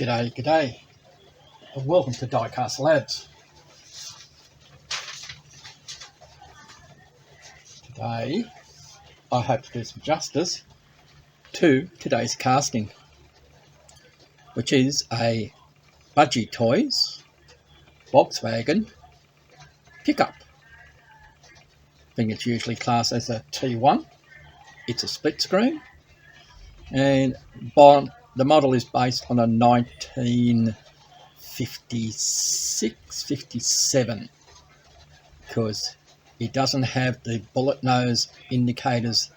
G'day, g'day, and welcome to Diecast Labs. Today, I hope to do some justice to today's casting, which is a Budgie Toys Volkswagen Pick-Up. I think it's usually classed as a T1. It's a split screen, and the model is based on a 1956-57 because it doesn't have the bullet nose indicators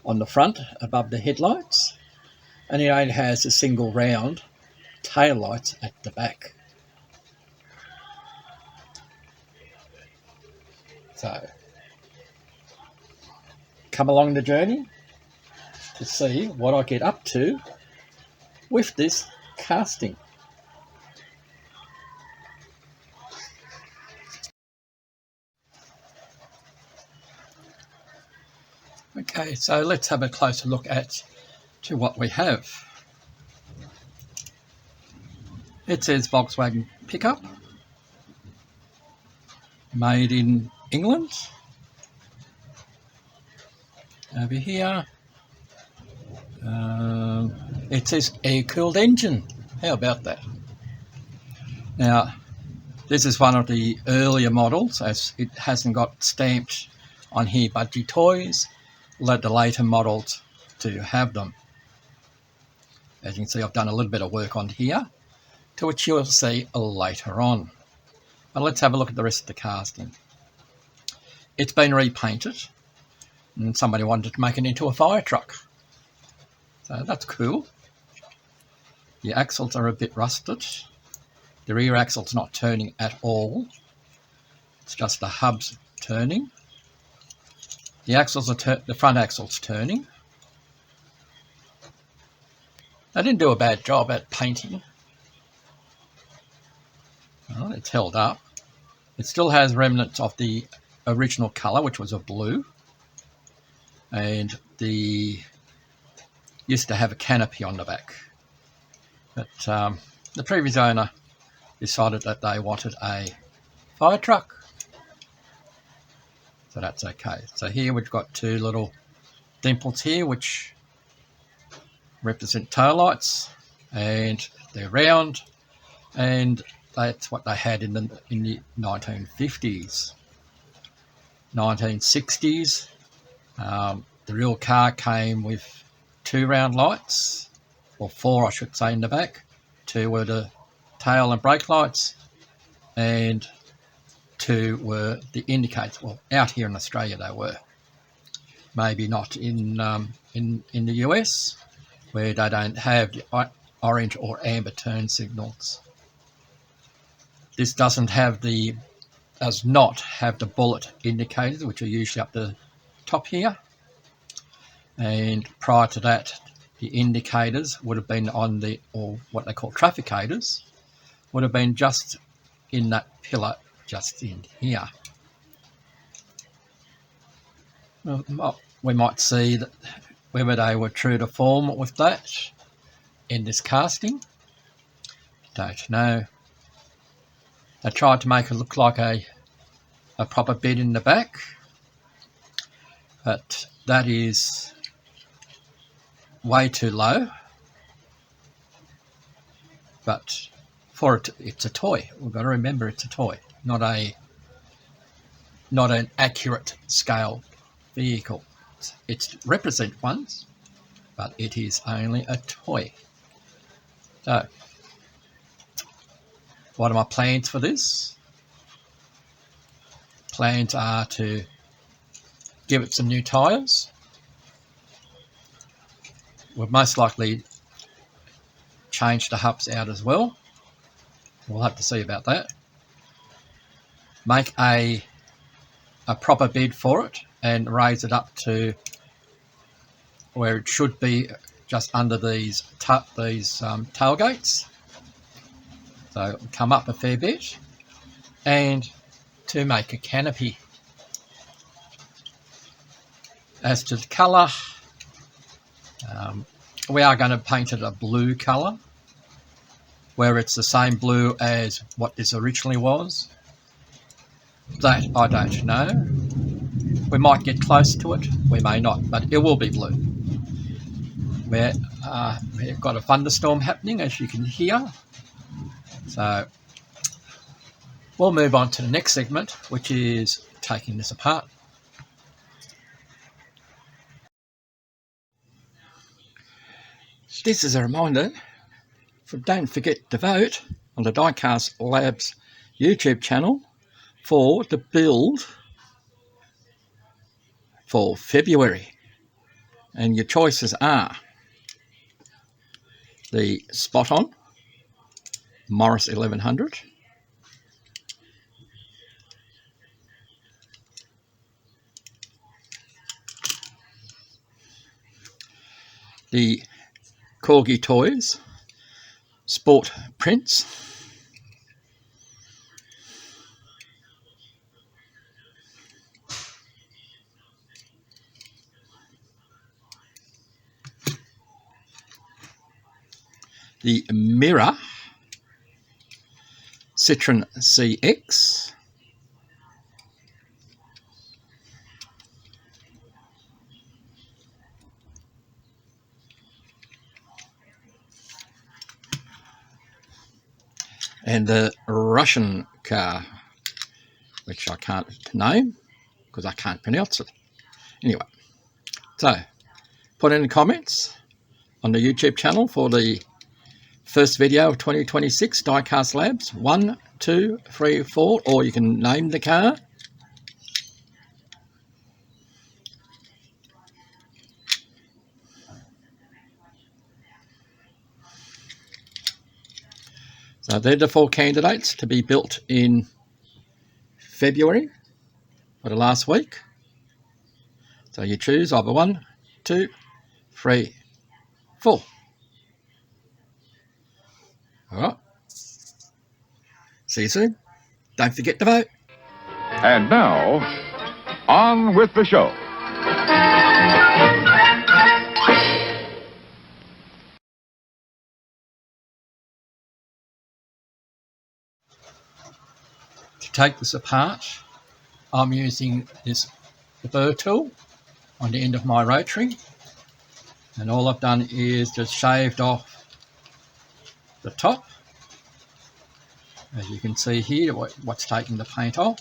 on the front above the headlights, and it only has a single round tail lights at the back. So come along the journey to see what I get up to with this casting. Okay, so let's have a closer look to what we have. It says Volkswagen Pick-Up, made in England. Over here, it says air-cooled engine. How about that? Now, this is one of the earlier models, as it hasn't got stamped on here Budgie Toys. Let the later models to have them. As you can see, I've done a little bit of work on here, to which you'll see later on. But let's have a look at the rest of the casting. It's been repainted, and somebody wanted to make it into a fire truck. So that's cool. The axles are a bit rusted. The rear axle's not turning at all. It's just the hub's turning. The axles are the front axle's turning. They didn't do a bad job at painting. Well, it's held up. It still has remnants of the original colour, which was a blue. And used to have a canopy on the back. But the previous owner decided that they wanted a fire truck. So that's okay. So here we've got two little dimples here, which represent tail lights, and they're round, and that's what they had in the 1950s. 1960s, the real car came with two round lights, or four I should say, in the back. Two were the tail and brake lights, and two were the indicators. Well, out here in Australia they were. Maybe not in the US, where they don't have the orange or amber turn signals. This does not have the bullet indicators, which are usually up the top here. And prior to that, the indicators would have been on or what they call trafficators, would have been just in that pillar just in here. Well, we might see that whether they were true to form with that in this casting. Don't know. They tried to make it look like a proper bed in the back, but that is way too low. But for it, it's a toy. We've got to remember it's a toy, not an accurate scale vehicle. It represents ones, but it is only a toy. So, what are my plans for this? Plans are to give it some new tyres. We'll most likely change the hubs out as well. We'll have to see about that. Make a proper bed for it and raise it up to where it should be, just under these tailgates. So come up a fair bit, and to make a canopy. As to the colour, we are going to paint it a blue colour. where it's the same blue as what this originally was. That I don't know. We might get close to it, we may not, but it will be blue. We've got a thunderstorm happening, as you can hear. So we'll move on to the next segment, which is taking this apart. This is a reminder, don't forget to vote on the Diecast Labs YouTube channel for the build for February. And your choices are the spot-on Morris 1100, the Corgi Toys Sport Prints, the Mirror Citroen CX, and the Russian car, which I can't name because I can't pronounce it. Anyway, so put in the comments on the YouTube channel for the first video of 2026 Diecast Labs 1, 2, 3, 4, or you can name the car. So they're the 4 candidates to be built in February for the last week. So you choose either 1, 2, 3, 4. All right. See you soon. Don't forget to vote. And now, on with the show. To take this apart, I'm using the burr tool on the end of my rotary, and all I've done is just shaved off the top, as you can see here what's taking the paint off.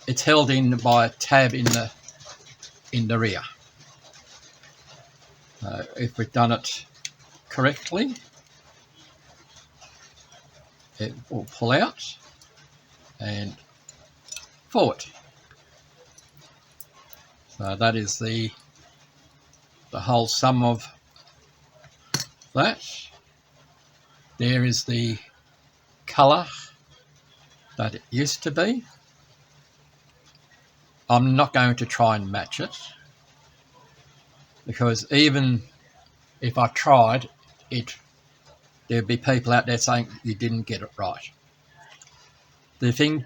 It's held in by a tab in the rear. If we've done it correctly, it will pull out and forward. So that is the whole sum of that. There is the colour that it used to be. I'm not going to try and match it, because even if I tried it, there'd be people out there saying you didn't get it right. The thing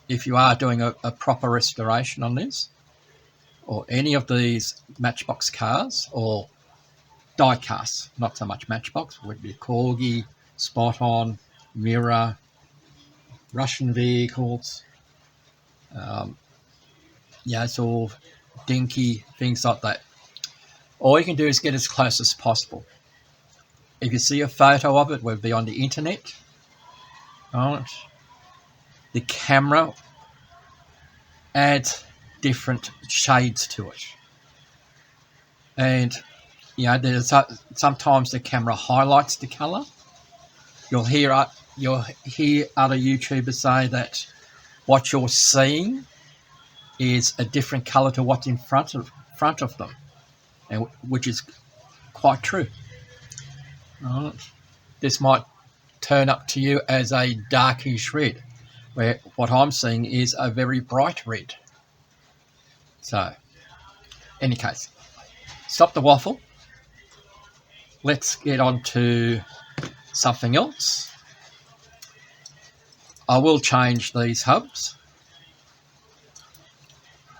if you are doing a proper restoration on this, or any of these Matchbox cars, or die-casts, not so much Matchbox, would be Corgi, Spot-On, Mirror, Russian vehicles, it's all dinky, things like that. All you can do is get as close as possible. If you see a photo of it, will be on the internet. Right. The camera adds different shades to it, and there's sometimes the camera highlights the color. You'll hear other YouTubers say that what you're seeing is a different color to what's in front of them, and which is quite true. Right. This might turn up to you as a darkish red, where what I'm seeing is a very bright red. So, any case, stop the waffle. Let's get on to something else. I will change these hubs.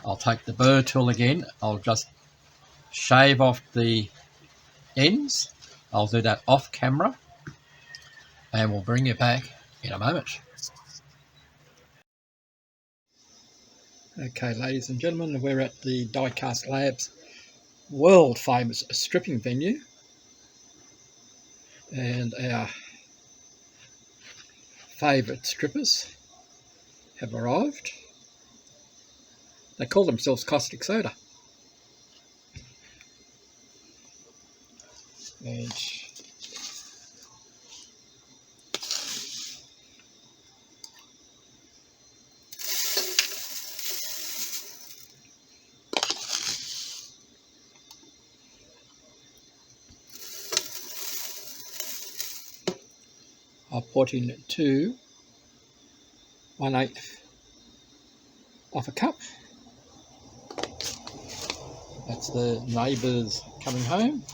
I'll take the burr tool again. I'll just shave off the ends. I'll do that off camera. and we'll bring you back in a moment. Okay, ladies and gentlemen, we're at the Diecast Labs world famous stripping venue, and our favourite strippers have arrived. They call themselves Caustic Soda. And I'll put in 2 1/8 of a cup. That's the neighbours coming home.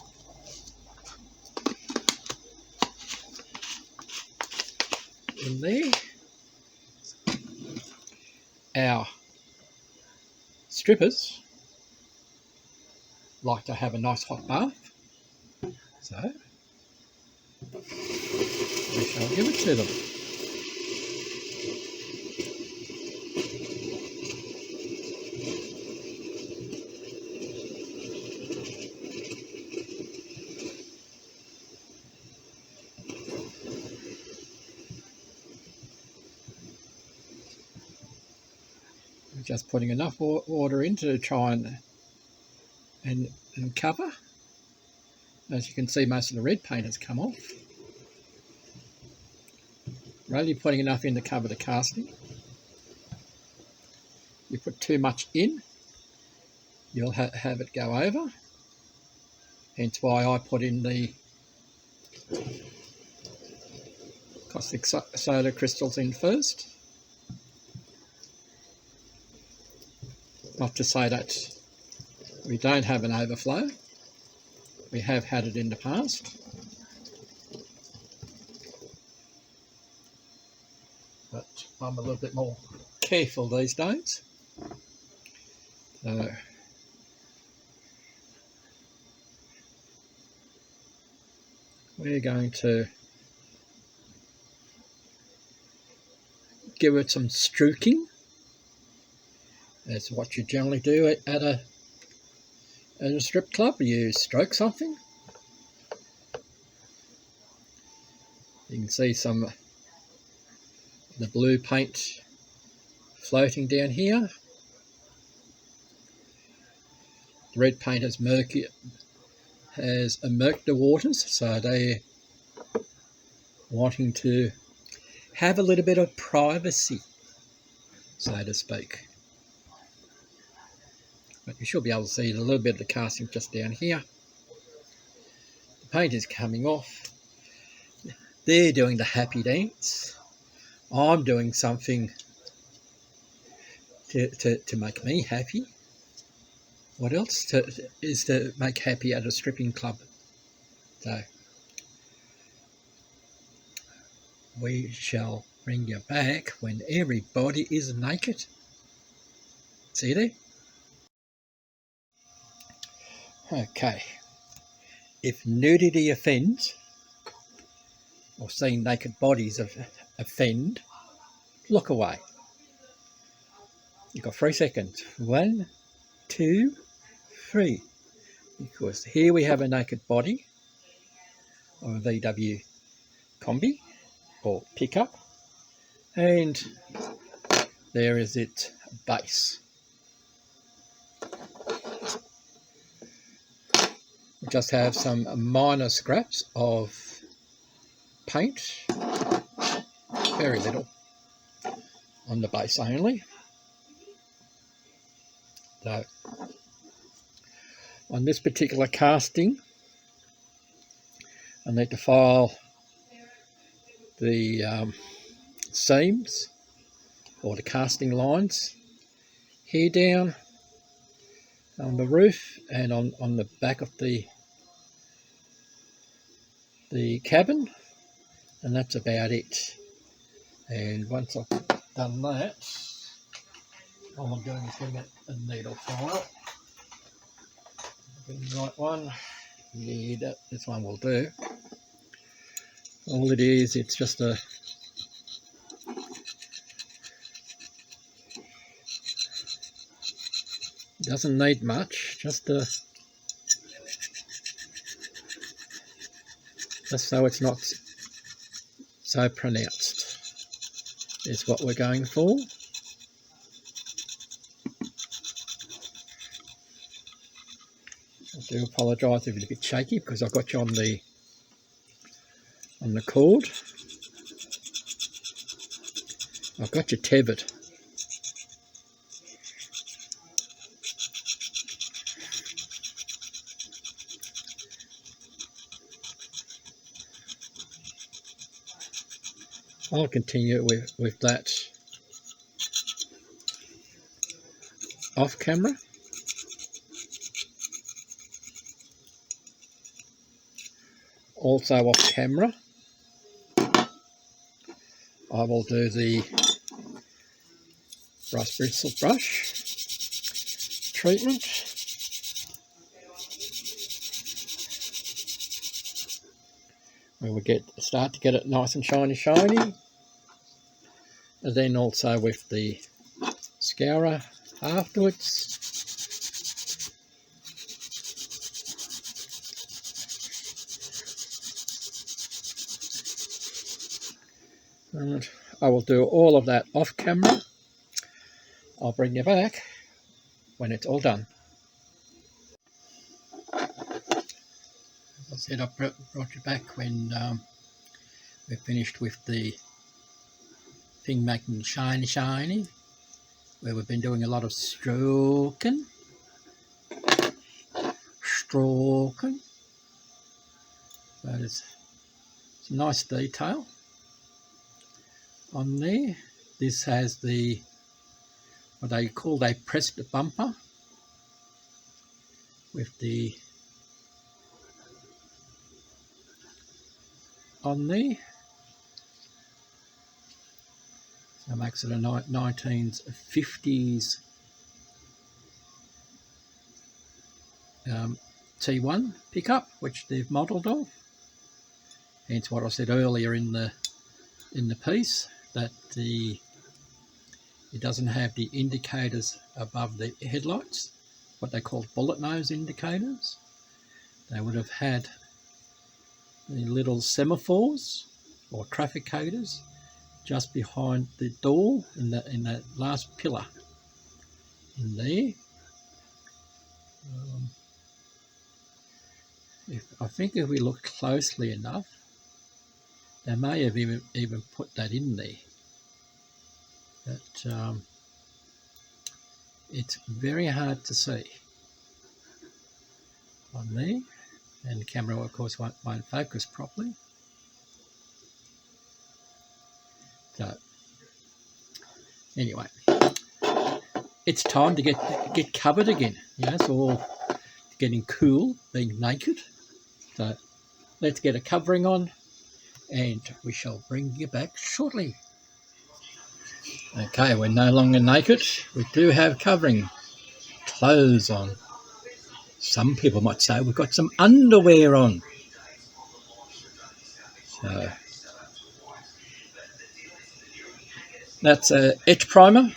In there, our strippers like to have a nice hot bath, so we shall give it to them. We're just putting enough water in to try and cover. As you can see, most of the red paint has come off. We're only putting enough in to cover the casting. You put too much in, you'll have it go over. Hence why I put in the caustic soda crystals in first. Not to say that we don't have an overflow. We have had it in the past. But I'm a little bit more careful these days. So we're going to give it some stroking. That's what you generally do at a strip club. You stroke something. You can see some of the blue paint floating down here. The red paint has murked the waters, so they're wanting to have a little bit of privacy, so to speak. But you should be able to see a little bit of the casting just down here. The paint is coming off. They're doing the happy dance. I'm doing something to make me happy. What else is to make happy at a stripping club? So we shall bring you back when everybody is naked. See you there? Okay. If nudity offends, or seeing naked bodies offend, look away. You've got 3 seconds. 1, 2, 3. Because here we have a naked body of a VW Combi or Pick-Up, and there is its base. We just have some minor scraps of paint, very little, on the base only. So on this particular casting, I need to file the seams or the casting lines here down on the roof and on the back of the cabin, and that's about it. And once I've done that, all I'm doing is getting a needle file. Getting the right one. Yeah, this one will do. All it is, it's just a doesn't need much, just so it's not so pronounced is what we're going for. I do apologise if it's a bit shaky because I got you on the cord. I've got you tethered. I'll continue with that off camera. Also off camera, I will do the brass bristle brush treatment. Where we start to get it nice and shiny. And then also with the scourer afterwards. And I will do all of that off camera. I'll bring you back when it's all done. As I said, I brought you back when we're finished with the thing making shiny, where we've been doing a lot of stroking. So it's a nice detail on there. This has what they call a pressed bumper with the on there. So it makes it a 1950s T1 pickup, which they've modelled off. Hence what I said earlier in the piece, that it doesn't have the indicators above the headlights, what they call bullet nose indicators. They would have had the little semaphores or trafficators just behind the door in that last pillar in there. I think if we look closely enough, they may have even put that in there. But it's very hard to see on there, and the camera of course won't focus properly. So anyway, it's time to get covered again. You know, it's all getting cool being naked. So let's get a covering on, and we shall bring you back shortly. Okay, we're no longer naked. We do have covering clothes on. Some people might say we've got some underwear on. So that's a etch primer,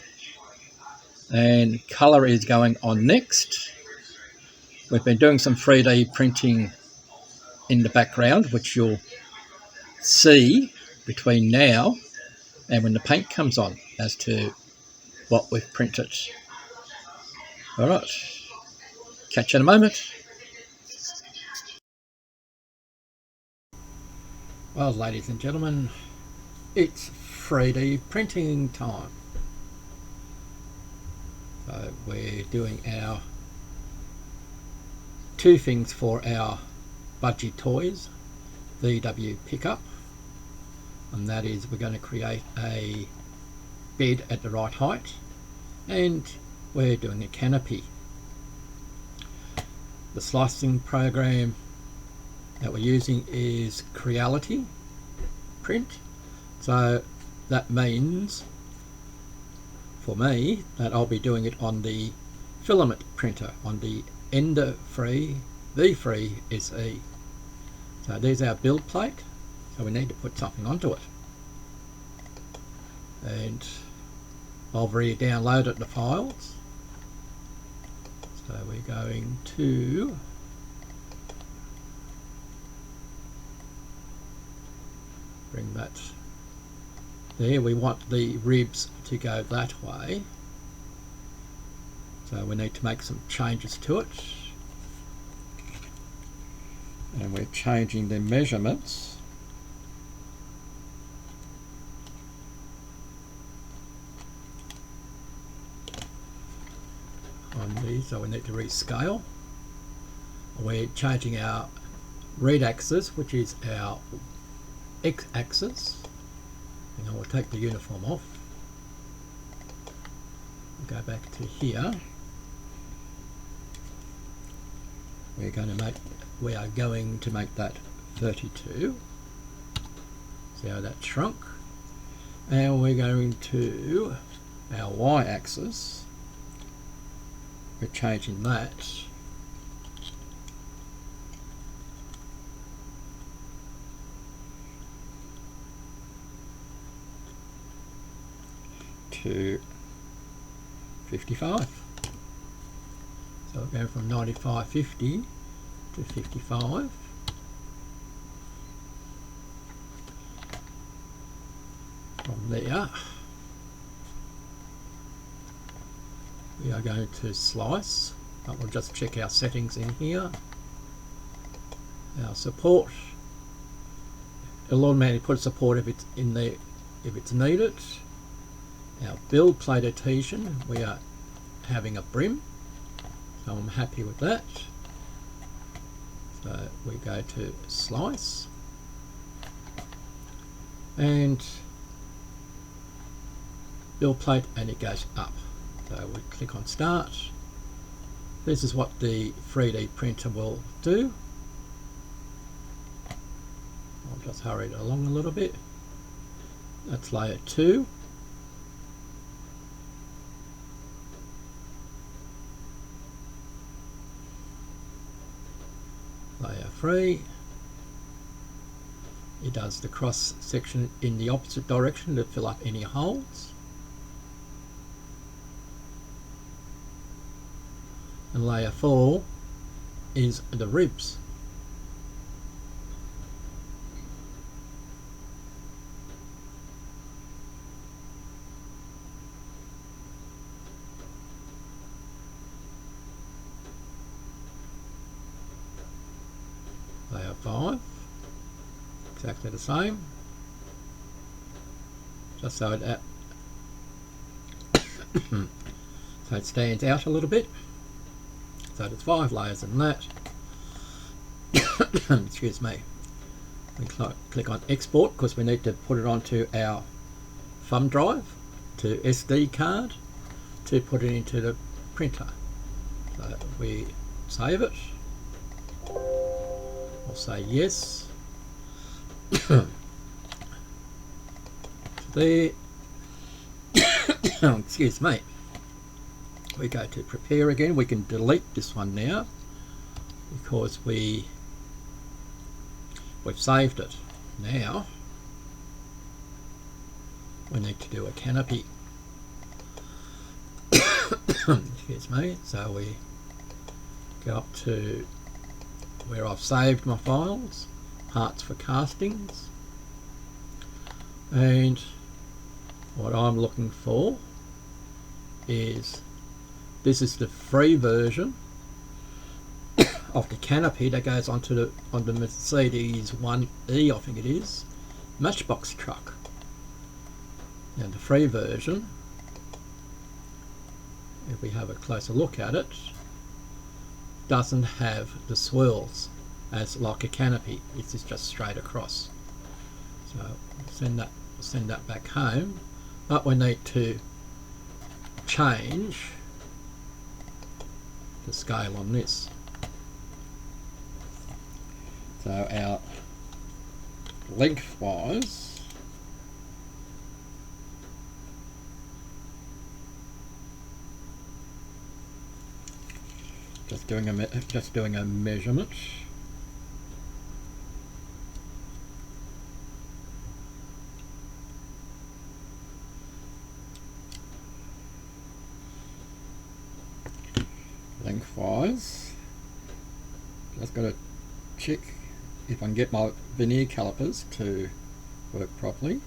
and colour is going on next. We've been doing some 3D printing in the background, which you'll see between now and when the paint comes on as to what we've printed. Alright, catch you in a moment. Well, ladies and gentlemen, it's 3D printing time. So we're doing our two things for our Budgie Toys VW Pick-Up, and that is we're going to create a bed at the right height, and we're doing a canopy. The slicing program that we're using is Creality print, so that means for me that I'll be doing it on the filament printer, on the Ender 3 V3 SE. So there's our build plate. So we need to put something onto it. And I've re-downloaded the files. So we're going to bring that there. We want the ribs to go that way. So we need to make some changes to it. And we're changing the measurements on these, so we need to rescale. We're changing our red axis, which is our x-axis. And we'll take the uniform off. We'll go back to here. We are going to make that 32. See how that shrunk? And we're going to our y-axis. We're changing that to 55. So we're going from 95.50 to 55. From there, we are going to slice, but we'll just check our settings in here. Our support, it'll automatically put support if it's in there, if it's needed. Our build plate adhesion, we are having a brim, so I'm happy with that. So we go to slice, and build plate, and it goes up. So we click on start. This is what the 3D printer will do. I'll just hurry it along a little bit. That's layer 2. Layer 3. It does the cross section in the opposite direction to fill up any holes. And layer 4 is the ribs. Layer 5, exactly the same, just so it so it stands out a little bit. So there's 5 layers in that. Excuse me. We click on export because we need to put it onto our thumb drive to SD card to put it into the printer. So we save it. I'll say yes. There. Excuse me. We go to prepare again. We can delete this one now because we've saved it. Now we need to do a canopy. Excuse me. So we go up to where I've saved my files, parts for castings, and what I'm looking for is, this is the free version of the canopy that goes onto the Mercedes 1E, I think it is, Matchbox truck. And the free version, if we have a closer look at it, doesn't have the swirls as like a canopy. It's just straight across. So send that back home, but we need to change the scale on this. So our lengthwise, just doing a measurement. lengthwise. Just got to check if I can get my veneer calipers to work properly.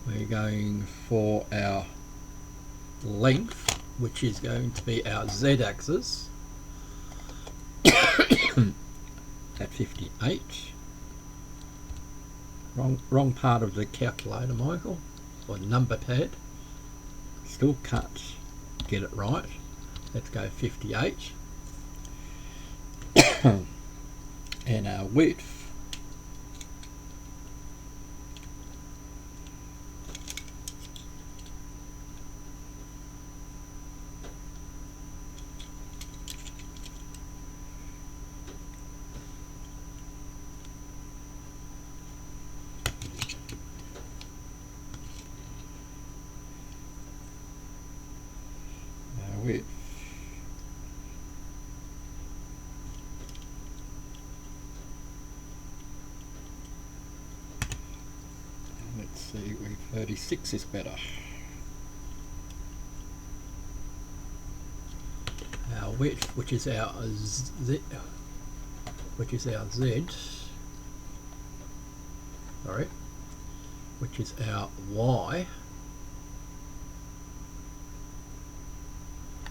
We're going for our length, which is going to be our Z-axis at 58. Wrong part of the calculator, Michael, or number pad. Still can't get it right. Let's go 58. And our width width. Let's see, 36 is better. Our width, which is our Z, which is our Y,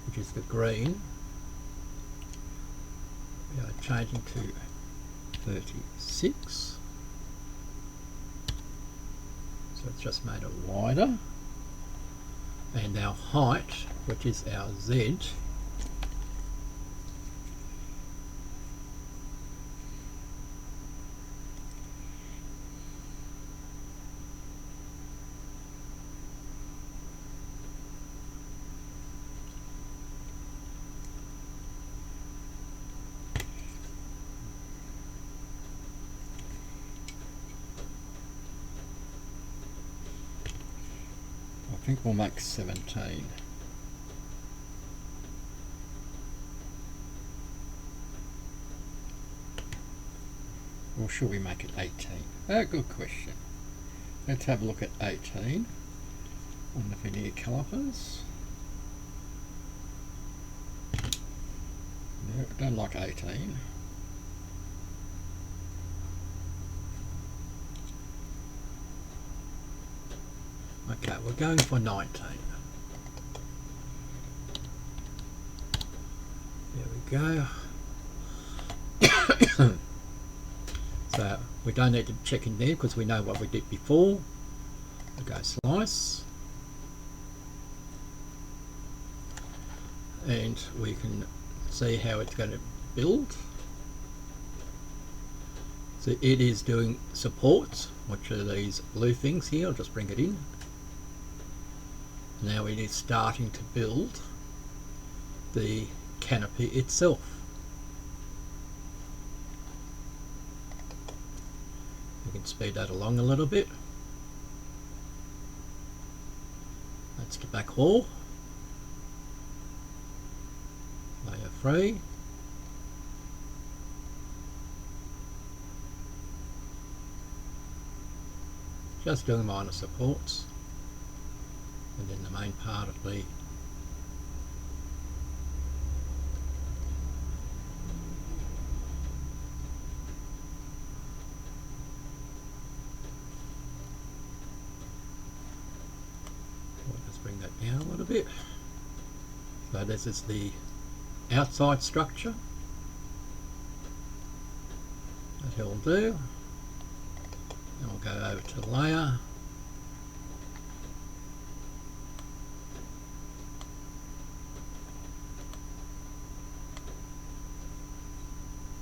which is the green, we are changing to 36, so it's just made it wider. And our height, which is our Z, I think we'll make 17. Or should we make it 18? Good question. Let's have a look at 18 on the veneer calipers. No, I don't like 18. Okay, we're going for 19. There we go. So we don't need to check in there because we know what we did before. We go slice. And we can see how it's going to build. So it is doing supports, which are these blue things here. I'll just bring it in. Now it is starting to build the canopy itself. We can speed that along a little bit. That's the back wall. Layer 3. Just doing minor supports. And then the main part of the let's bring that down a little bit. So this is the outside structure. That will do. Then we'll go over to layer.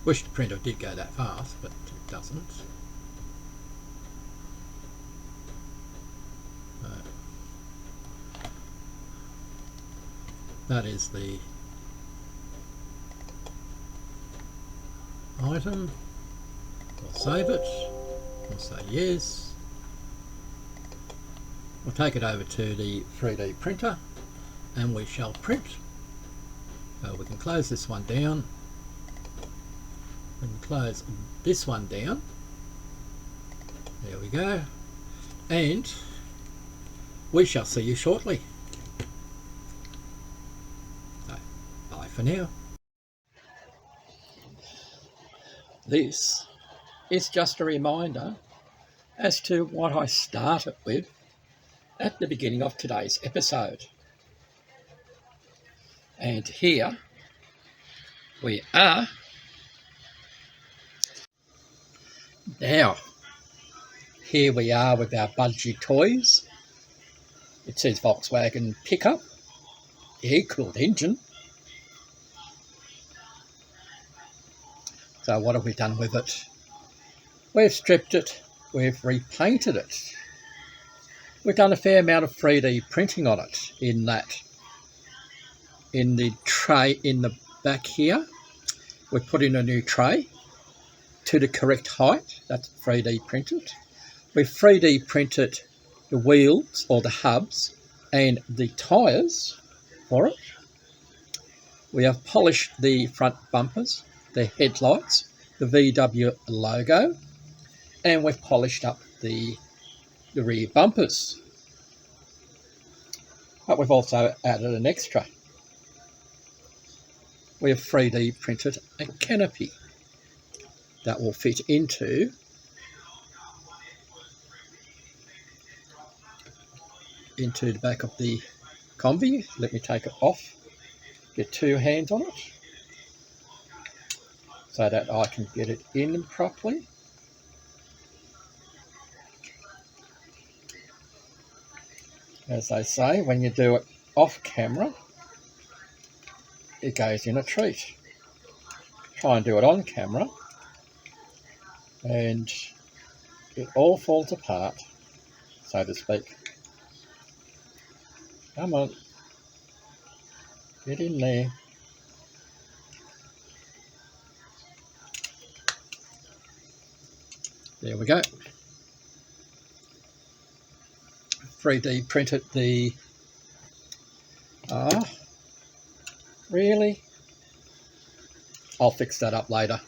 Wish the printer did go that fast, but it doesn't. That is the item. We'll save it. We'll say yes. We'll take it over to the 3D printer and we shall print. We can close this one down. We can close this one down. There we go. And we shall see you shortly. So, bye for now. This is just a reminder as to what I started with at the beginning of today's episode. And here we are. Now, here we are with our Budgie toys. It says Volkswagen Pick-Up, air-cooled engine. So what have we done with it? We've stripped it, we've repainted it. We've done a fair amount of 3D printing on it in the tray in the back here. We've put in a new tray to the correct height. That's 3D printed. We've 3D printed the wheels or the hubs and the tyres for it. We have polished the front bumpers, the headlights, the VW logo, and we've polished up the rear bumpers. But we've also added an extra. We have 3D printed a canopy that will fit into the back of the Combi. Let me take it off, get two hands on it so that I can get it in properly. As they say, when you do it off camera, it goes in a treat. Try and do it on camera and it all falls apart, so to speak. Come on, get in there. There we go. 3D printed the... really? I'll fix that up later.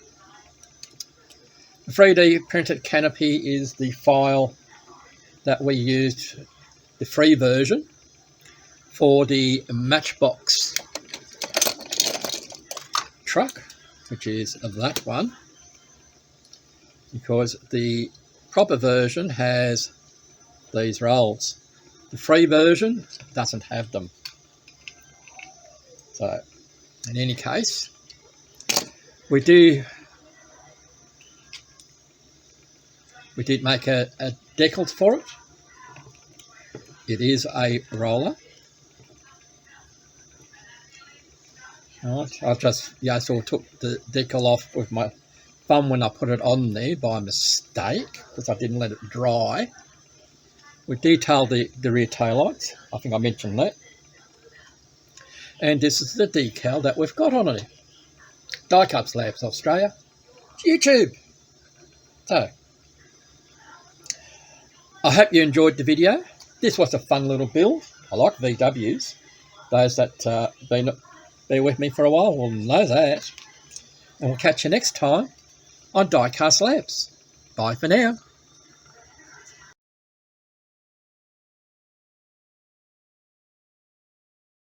The 3D printed canopy is the file that we used, the free version, for the Matchbox truck, which is that one, because the proper version has these rolls. The free version doesn't have them. So, in any case, we did make a decal for it. It is a roller. Right, I just sort of took the decal off with my thumb when I put it on there by mistake because I didn't let it dry. We detailed the rear taillights. I think I mentioned that. And this is the decal that we've got on it. Diecast Labs Australia, YouTube. So, I hope you enjoyed the video. This was a fun little build. I like VWs. Those that been with me for a while will know that. And we'll catch you next time on Diecast Labs. Bye for now.